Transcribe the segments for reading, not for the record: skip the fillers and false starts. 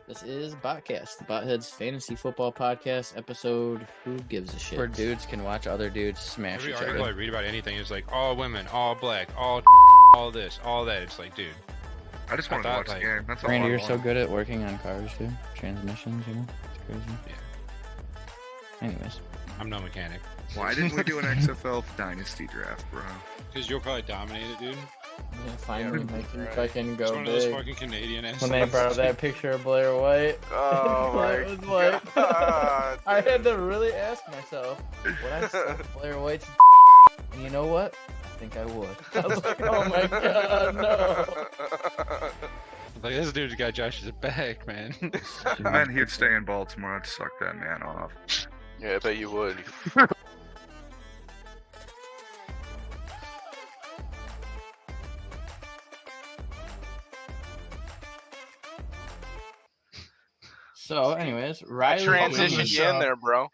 This is Botcast, the Botheads Fantasy Football Podcast episode. Who gives a shit? Where dudes can watch other dudes smash Every each article other. I read about anything is like all women, all black, all this, all that. It's like, dude. I just wanted to watch the game. That's all Randy, I you're want. so good at working on cars, dude. Transmissions, you know? It's crazy. Yeah. Anyways. I'm no mechanic. Why didn't we do an XFL Dynasty draft, bro? Because you'll probably dominate it, dude. Yeah, finally, Yeah, I can right. fucking It's go one of those big. fucking Canadian When they brought up that picture of Blair White, Oh my it was like, god. I had to really ask myself, would I suck Blair White's and you know what? I think I would. I was like, oh my god, no. Like, this dude's got Josh's back, man. Man, he'd stay in Baltimore. I'd suck that man off. Yeah, I bet you would. So, anyways, Riley. Transition you in there, bro.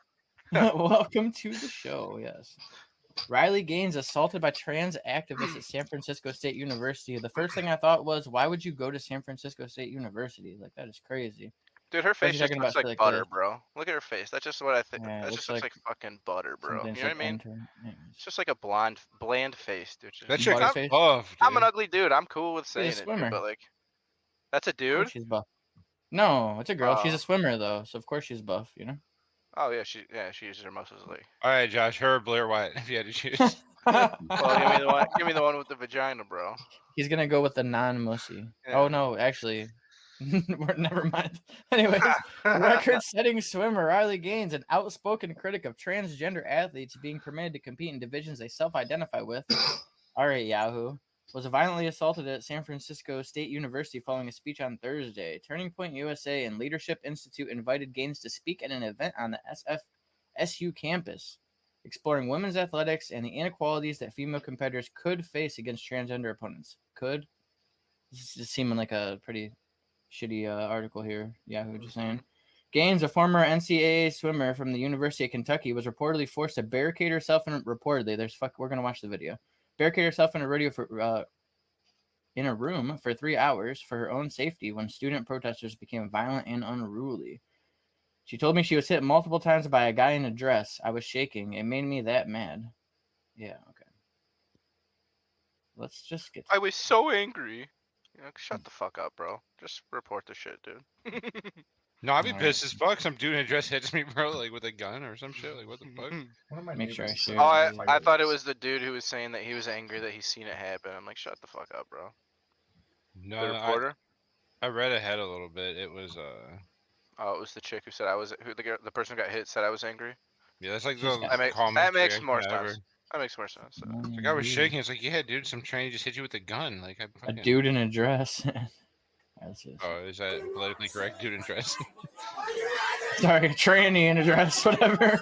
Welcome to the show, yes. Riley Gaines assaulted by trans activists at San Francisco State University. The first thing I thought was, why would you go to San Francisco State University? Like, that is crazy. Dude, her face you're just talking looks about like shit like butter, this. bro. Look at her face. That's just what I think. Yeah, it that looks just looks like like fucking butter, bro. You know Something's what I like mean? intern- anyways. It's just like a bland face, dude. That Just- chick Body got face? buff, dude. I'm an ugly dude. I'm cool with She's a saying it, swimmer. dude, but like, that's a Of course dude. she's buff. No, it's a girl. She's Oh. a swimmer, though, so of course she's buff, you know? Oh yeah, she uses her muscles like. All right, Josh, her or Blair White, if you had to choose. Well, give me the one with the vagina, bro. He's gonna go with the non-mussy. Yeah. Oh, no, actually. Never mind. Anyways, record-setting swimmer Riley Gaines, an outspoken critic of transgender athletes being permitted to compete in divisions they self-identify with, all right, Yahoo, was violently assaulted at San Francisco State University following a speech on Thursday. Turning Point USA and Leadership Institute invited Gaines to speak at an event on the SFSU campus, exploring women's athletics and the inequalities that female competitors could face against transgender opponents. Could? This is seeming like a pretty shitty article here. Yahoo just saying. Gaines, a former NCAA swimmer from the University of Kentucky, was reportedly forced to barricade herself in we're gonna watch the video. Barricade herself in in a room for 3 hours for her own safety when student protesters became violent and unruly. She told me she was hit multiple times by a guy in a dress. I was shaking. It made me that mad. Yeah, okay. Let's just get. I was so angry. You know, shut the fuck up, bro. Just report the shit, dude. No, I'd be Alright. pissed as fuck. Some dude in a dress hits me, bro, like with a gun or some shit. Like, what the fuck? Make sure I share. Oh, I thought it was the dude who was saying that he was angry that he's seen it happen. I'm like, shut the fuck up, bro. No, The reporter? I read ahead a little bit. It was, Oh, it was the chick who said the person who got hit said I was angry. yeah, that's like She's the got- That makes calmest more reaction ever. sense. That makes more sense. Like, I was shaking. It's like, yeah, dude, some trainee just hit you with a gun. Like, I A fucking... dude in a dress. That's it. Oh, is that politically correct? Dude in dress. Sorry, a tranny in a dress, whatever.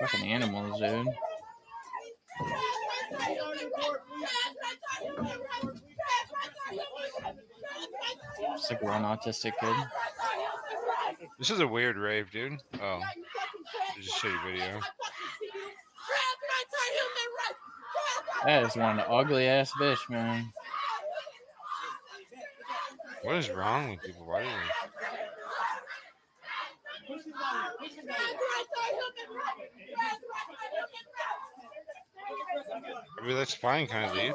Fucking animals, dude. It's like one autistic kid. This is a weird rave, dude. Oh, it's a shitty video. That is one ugly ass bitch, man. What is wrong with people? Why do they? I mean, that's fine, kind of, dude.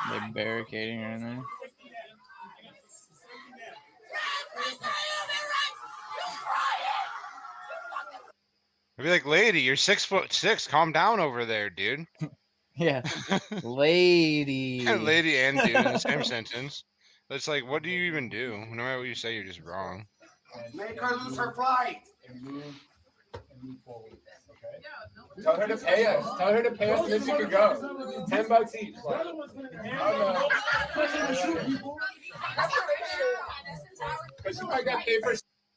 They're barricading right now. I'd be like, lady, you're 6'6". Calm down over there, dude. Yeah, lady. Lady and dude in the same sentence. It's like, what do you even do? No matter what you say, you're just wrong. Make her lose her flight. And move forward. Okay. Tell her to pay us. Tell her to pay us, then she can go. $10 each. Because she might get paid for.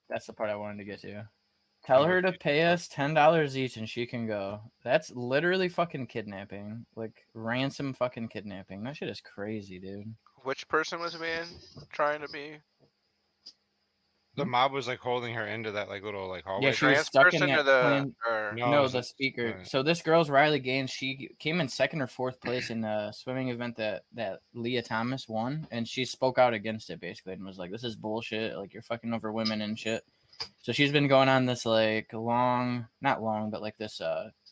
That's the part I wanted to get to. Tell her to pay us $10 each and she can go. That's literally fucking kidnapping. Like, ransom fucking kidnapping. That shit is crazy, dude. Which person was being trying to be? the mob was like holding her into that like little like hallway. Yeah, she was Trans stuck in person or that the playing. or No, it No, was the a- speaker. uh, So this girl's Riley Gaines. She came in second or fourth place in the swimming event that Leah Thomas won, and she spoke out against it basically and was like, "This is bullshit. Like you're fucking over women and shit." So she's been going on this like not long, but like this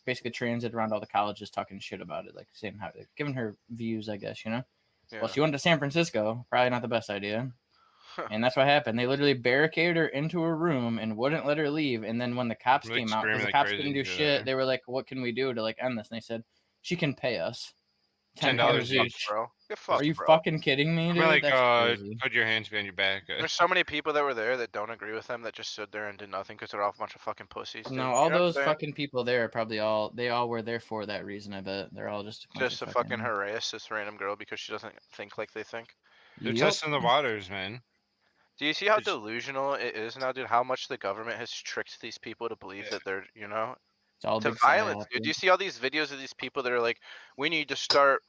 basically transit around all the colleges talking shit about it, like saying how giving her views, I guess, you know. yeah. Well, she went to San Francisco. Probably not the best idea. And that's what happened. They literally barricaded her into a room and wouldn't let her leave. And then when the cops Like, came out, because screaming the like cops crazy couldn't do to shit, that. they were like, "What can we do to like end this?" And they said, "She can pay us $10 $10 Fuck, each." bro. Get Are fucked, you bro. fucking kidding me, I dude? mean, like, That's crazy. put your hands behind your back. There's so many people that were there that don't agree with them that just stood there and did nothing because they're all a bunch of fucking pussies. Dude. No, You all know what I'm those saying? fucking people there are probably they all were there for that reason. I bet they're all just a bunch Just of to fucking harass this random girl because she doesn't think like they think. They're Yup. testing the waters, man. Do you see how It's- delusional it is now, dude? How much the government has tricked these people to believe Yeah. that they're, you know, It's all a to big violence, psyop, dude. Do dude. you see all these videos of these people that are like, we need to start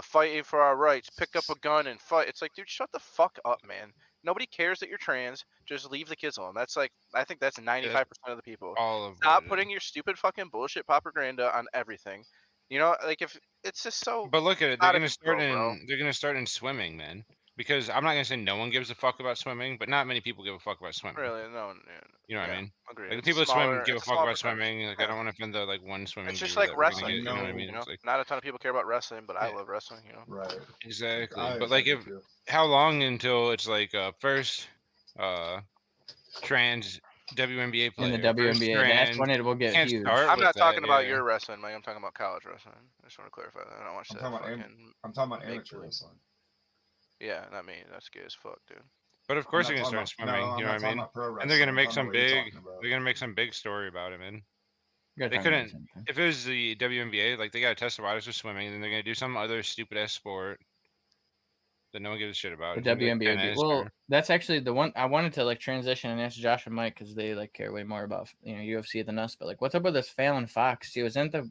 fighting for our rights, pick up a gun and fight? It's like, dude, shut the fuck up, man. Nobody cares that you're trans. Just leave the kids alone. That's like, I think that's 95% of the people. all of Stop it. putting your stupid fucking bullshit propaganda on everything. You know, like if it's just so But look at it. They're out of gonna start control, bro. in. They're gonna start in swimming, man. Because I'm not gonna say no one gives a fuck about swimming, but not many people give a fuck about swimming. Really, no, You know what yeah, I mean? agree. Like the It's people that swim give a it's fuck small about percentage. swimming. Like Yeah. I don't want to offend the like one swimming It's just viewer like that we're gonna wrestling. get. You know what I No. mean? You know, It's like not a ton of people care about wrestling, but I Yeah. love wrestling. You know, Right. exactly. I But like agree if with you. how long until it's like first trans WNBA In player, the first WNBA, that's trans. when it will get Can't huge. start I'm with not that. talking about Yeah. your wrestling, Mike. I'm talking about college wrestling. I just want to clarify that. I don't watch I'm that talking about fucking. I'm talking about make amateur believe. wrestling. Yeah, not me. That's gay as fuck, dude. But of I'm course not they're gonna talking start about, swimming. no, You I'm know not what I talking mean? about pro wrestling. And they're gonna I'm make talking some about what you're big. talking about. They're gonna make some big story about it, man. You're They talking about the couldn't. same thing. If it was the WNBA, like they gotta test the waters for swimming, and then they're gonna do some other stupid ass sport that no one gives a shit about. The It's gonna be like WNBA would be tennis well. or- That's actually the one I wanted to like transition and ask Josh and Mike because they like care way more about UFC than us. But like, what's up with this Fallon Fox? She was in the.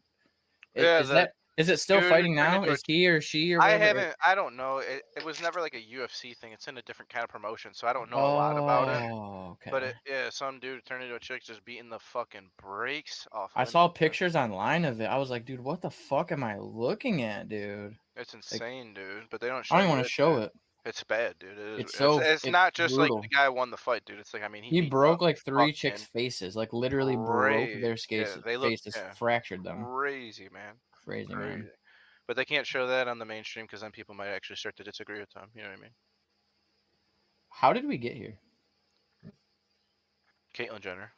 Yeah, Is it still dude who fighting turned now? into a Is he or she or I whatever? haven't. I don't know. It was never like a UFC thing. It's in a different kind of promotion, so I don't know a lot about it. Oh, okay. But yeah, some dude turned into a chick just beating the fucking brakes off. I of saw him. pictures online of it. I was like, dude, what the fuck am I looking at, dude? It's insane, dude. But they don't show. I don't even you want to it, show man. it. It's bad, dude. It is. It's so It's it's not just brutal. like the guy won the fight, dude. It's like I mean He beat broke the like three chicks' fucking faces, like literally broke their Yeah, they look faces, fractured them. crazy, man. Crazy, Crazy. man. But they can't show that on the mainstream because then people might actually start to disagree with them. You know what I mean? How did we get here? Caitlyn Jenner.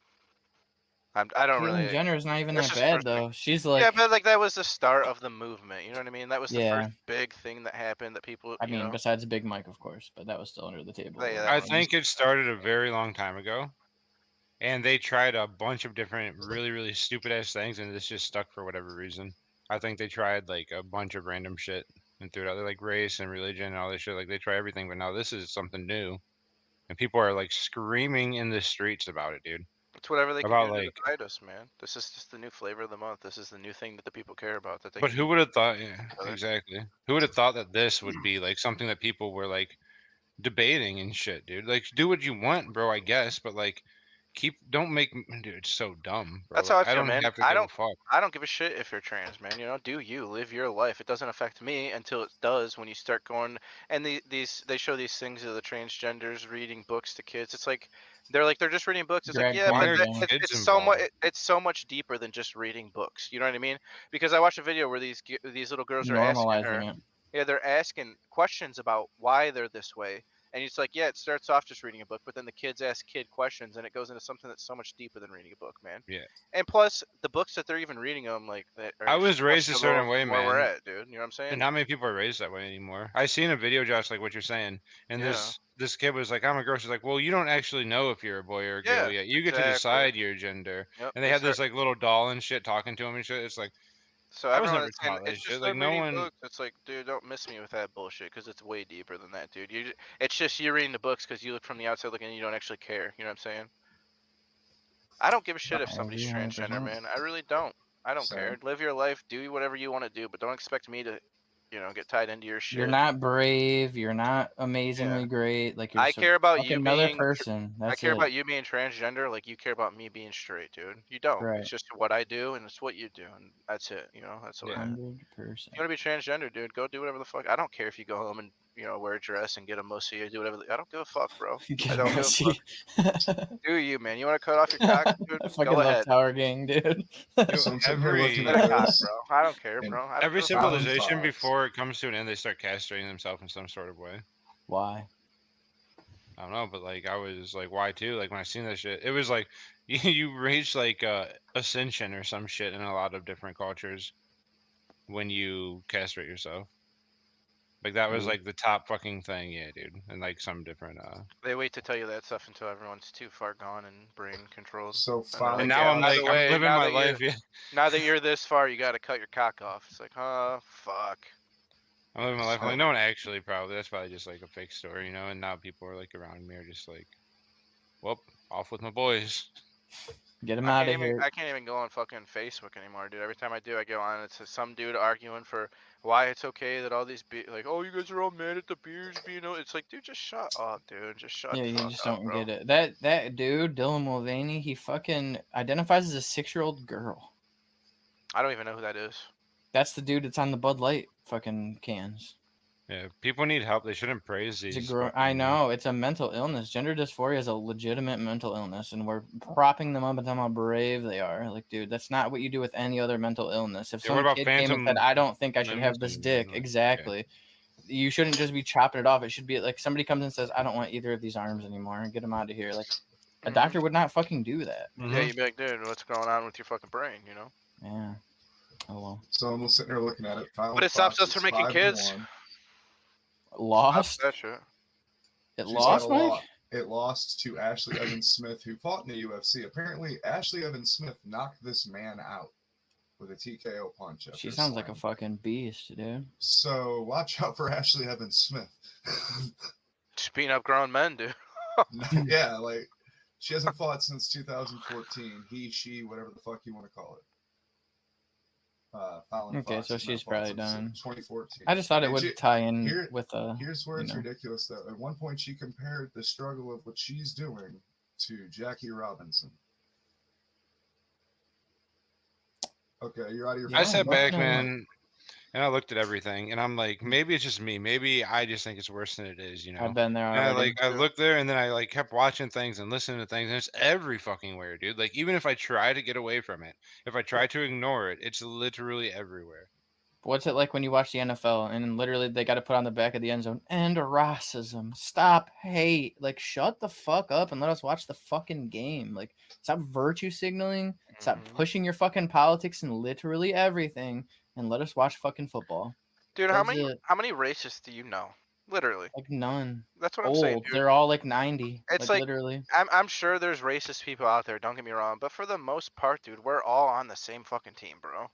I don't Caitlyn really. Jenner is not even It's that just bad first thing. though. She's like, Yeah, but like that was the start of the movement. You know what I mean? That was the Yeah. first big thing that happened that people. I you mean, know, besides Big Mike, of course, but that was still under the table. Yeah, I that think it started a very long time ago, and they tried a bunch of different, really, really stupid ass things, and this just stuck for whatever reason. I think they tried like a bunch of random shit and threw it out there, like race and religion and all this shit. Like they try everything, but now this is something new, and people are like screaming in the streets about it, dude. it's whatever they can About do to like, divide us, man. This is just the new flavor of the month. This is the new thing that the people care about. That they. but can who use would have thought? Yeah, other. exactly. Who would have thought that this would be like something that people were like debating and shit, dude? Like, do what you want, bro. I guess, but like, don't make, dude. It's so dumb, bro. That's how I Like, feel, don't man. have to I give a don't. fuck. I don't give a shit if you're trans, man. You know, do you live your life? It doesn't affect me until it does. When you start going and they show these things of the transgenders reading books to kids. It's like they're just reading books. It's Drag like yeah, Why but are queens, yeah. kids it's so much. involved? It's so much deeper than just reading books. You know what I mean? Because I watched a video where these little girls are asking her. normalizing it. Yeah, they're asking questions about why they're this way. And it's like, yeah, it starts off just reading a book, but then the kids ask kid questions, and it goes into something that's so much deeper than reading a book, man. Yeah. And plus, the books that they're even reading them, like that. I was raised a certain way, where we're man. at, dude. You know what I'm saying? And not many people are raised that way anymore. I seen a video, Josh, like what you're saying, and Yeah. this kid was like, "I'm a girl." She's like, "Well, you don't actually know if you're a boy or a girl Yeah, yet. You get to exactly. decide your gender." Yep. And they had this like little doll and shit talking to him and shit. It's like, So I was everyone never that's saying taught that it's shit. just Like them no reading one. books. It's like, dude, don't miss me with that bullshit, because it's way deeper than that, dude. It's just you reading the books because you look from the outside looking and you don't actually care. You know what I'm saying? I don't give a shit if I somebody's agree transgender, 100%. man. I really don't. I don't Same. care. Live your life, do whatever you want to do, but don't expect me to get tied into your shit. You're not brave. You're not amazingly great. Like you're I care about fucking you another being. person. I That's care it. about you being transgender, like you care about me being straight, dude. You don't. Right. It's just what I do, and it's what you do, and that's it. That's what. Yeah. 100%. If you want to be transgender, dude, go do whatever the fuck. I don't care if you go home and wear a dress and get a mussy or do whatever. I don't give a fuck, bro. I don't give a fuck. Do you, man? You want to cut off your cock, dude? I fucking Go love ahead. Tower Gang, dude. So I'm sitting here looking Get at a cock, this. bro. I don't care, and bro. I don't Every give a fuck. civilization Fox. before it comes to an end, they start castrating themselves in some sort of way. Why? I don't know, but like I was like, why too? Like when I seen that shit, it was like you reach like ascension or some shit in a lot of different cultures when you castrate yourself. Like that was like the top fucking thing, yeah, dude. And like some different They wait to tell you that stuff until everyone's too far gone and brain controlled. So And they're and like, now yeah, I'm by like the I'm way, living now my that you're- life, yeah. Now that you're this far, you got to cut your cock off. It's like, fuck. I'm living my life. I'm like, no one actually probably. That's probably just like a fake story, you know. And now people are like around me are just like, well, off with my boys. Get him out of here. I can't even go on fucking Facebook anymore, dude. Every time I do, I go on. It's some dude arguing for why it's okay that all these like, oh, you guys are all mad at the beers being. It's like, dude, just shut up, dude. Just shut. Yeah, the you fuck just up, don't bro. get it. That dude, Dylan Mulvaney, he fucking identifies as a 6-year-old girl. I don't even know who that is. That's the dude that's on the Bud Light fucking cans. Yeah, people need help. They shouldn't praise these. It's I fucking- know it's a mental illness. Gender dysphoria is a legitimate mental illness, and we're propping them up and telling them how brave they are. Like, dude, that's not what you do with any other mental illness. If Yeah, some what about kid came and phantom said, "I don't think I should limbs have this and, dick," like, exactly. You shouldn't just be chopping it off. It should be like somebody comes and says, "I don't want either of these arms anymore," and get them out of here. Like, a doctor would not fucking do that. Mhm. Yeah, you'd be like, dude, what's going on with your fucking brain? Yeah. Oh well. So I'm sitting here looking at it. But it stops us from making kids. Lost. That shit. It She's lost, had a Mike. lot. It lost to Ashley Evans Smith, who fought in the UFC. Apparently, Ashley Evans Smith knocked this man out with a TKO punch. She after sounds like a slam. fucking beast, dude. So watch out for Ashley Evans Smith. Just beating up grown men, dude. Yeah, like she hasn't fought since 2014. He, she, whatever the fuck you want to call it. Fallon Okay, Fox so has not she's fought probably since done. 2014. I just thought it And would she- tie in here- with Here's where you it's know. ridiculous, though. At one point, she compared the struggle of what she's doing to Jackie Robinson. Okay, you're out of your. I Yeah, sat but back, no, man, and I looked at everything, and I'm like, maybe it's just me. Maybe I just think it's worse than it is, you know. I've been there And I already. I looked there, and then I like kept watching things and listening to things, and it's every fucking where, dude. Like even if I try to get away from it, if I try to ignore it, it's literally everywhere. What's it like when you watch the NFL and literally they got to put on the back of the end zone and racism, stop hate, like shut the fuck up and let us watch the fucking game. Like stop virtue signaling, stop Mhm. pushing your fucking politics and literally everything, and let us watch fucking football. Dude, That's it. how many racists do you know? Literally. Like none. That's what I'm saying, Old. dude. They're all like 90. It's like- literally. I'm sure there's racist people out there, don't get me wrong, but for the most part, dude, we're all on the same fucking team, bro.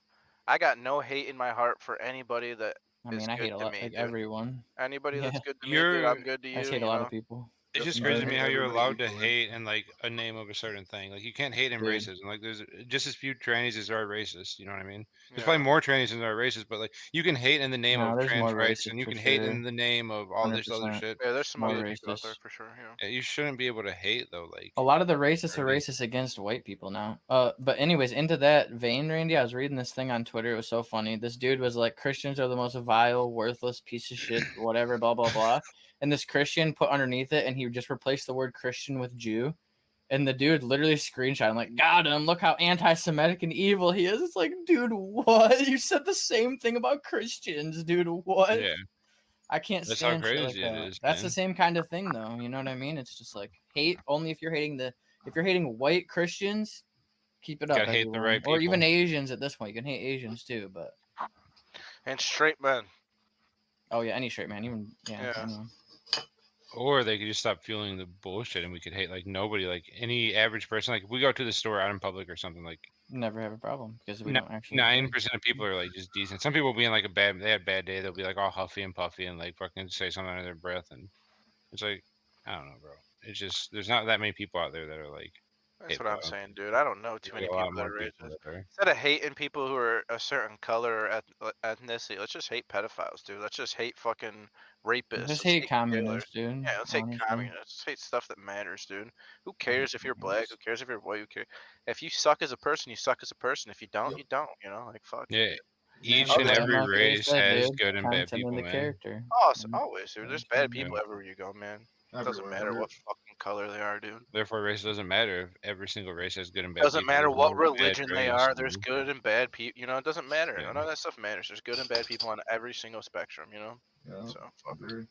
I got no hate in my heart for anybody that I mean, is I good hate a to lot, me, like dude. everyone. Anybody that's Yeah. good to me, dude, I'm You're- good to you. I just hate a you lot know? of people. It's just Yep. crazy to I me hate how you're everybody allowed to equally. hate in like a name of a certain thing. Like you can't hate in Dude. racism. Like there's just as few trannies as there are racists. You know what I mean? There's Yeah. probably more trannies than there are racists, but like you can hate in the name No, of there's trans more rights, racist and you for can hate sure. in the name of all this other 100%. shit. Yeah, there's some More other people out there racist. for sure. Yeah. Yeah, you shouldn't be able to hate though. Like A lot of the racists are Randy. racist against white people now. But anyways, into that vein, Randy, I was reading this thing on Twitter. It was so funny. This dude was like, Christians are the most vile, worthless piece of shit, whatever, blah, blah, blah. And this Christian put underneath it, and he just replaced the word Christian with Jew. And the dude literally screenshot, I'm like, got him. Look how anti-Semitic and evil he is. It's like, dude, what? You said the same thing about Christians, dude. What? yeah, I can't That's how stand shit like crazy it that. is, That's the man. same kind of thing, though. You know what I mean? It's just like hate only if you're hating white Christians. Keep it up, Gotta hate the everyone. right Or even people. Asians at this point. You can hate Asians too, but And straight men. oh yeah, any straight man, even Yeah. anyone. or they could just stop fueling the bullshit, and we could hate like nobody, like any average person. Like if we go to the store out in public or something, like Never have a problem because we No- don't actually. 9% of people are like just decent. Some people being like they had a bad day, they'll be like all huffy and puffy and like fucking say something under their breath, and it's like I don't know, bro. It's just there's not that many people out there that are like That's Hey, what I'm bro. saying, dude. I don't know too many A people lot that more are people racist. that are. Instead of hating people who are a certain color or ethnicity, let's just hate pedophiles, dude. Let's just hate fucking rapists. Just Let's hate hate killers. communists, dude. Yeah, let's hate Honestly. communists. Let's hate stuff that matters, dude. Who I hate cares if you're black? communists. Who cares if you're white? Who cares? If you suck as a person, you suck as a person. If you don't, Yep. you don't. You know, like fuck. Yeah. Yeah, Each and like every MLK race said, has dude, good and bad content in people, the man. character. Always, dude. There's bad people everywhere you go, man. It doesn't Everywhere. matter what fucking color they are, dude. Therefore, race doesn't matter. If every single race has good and bad Doesn't people. matter There's what no bad religion they race, are. There's dude. good and bad people. You know, it doesn't matter. Yeah. None of that stuff matters. There's good and bad people on every single spectrum. You know. Yeah, So fuck. agreed.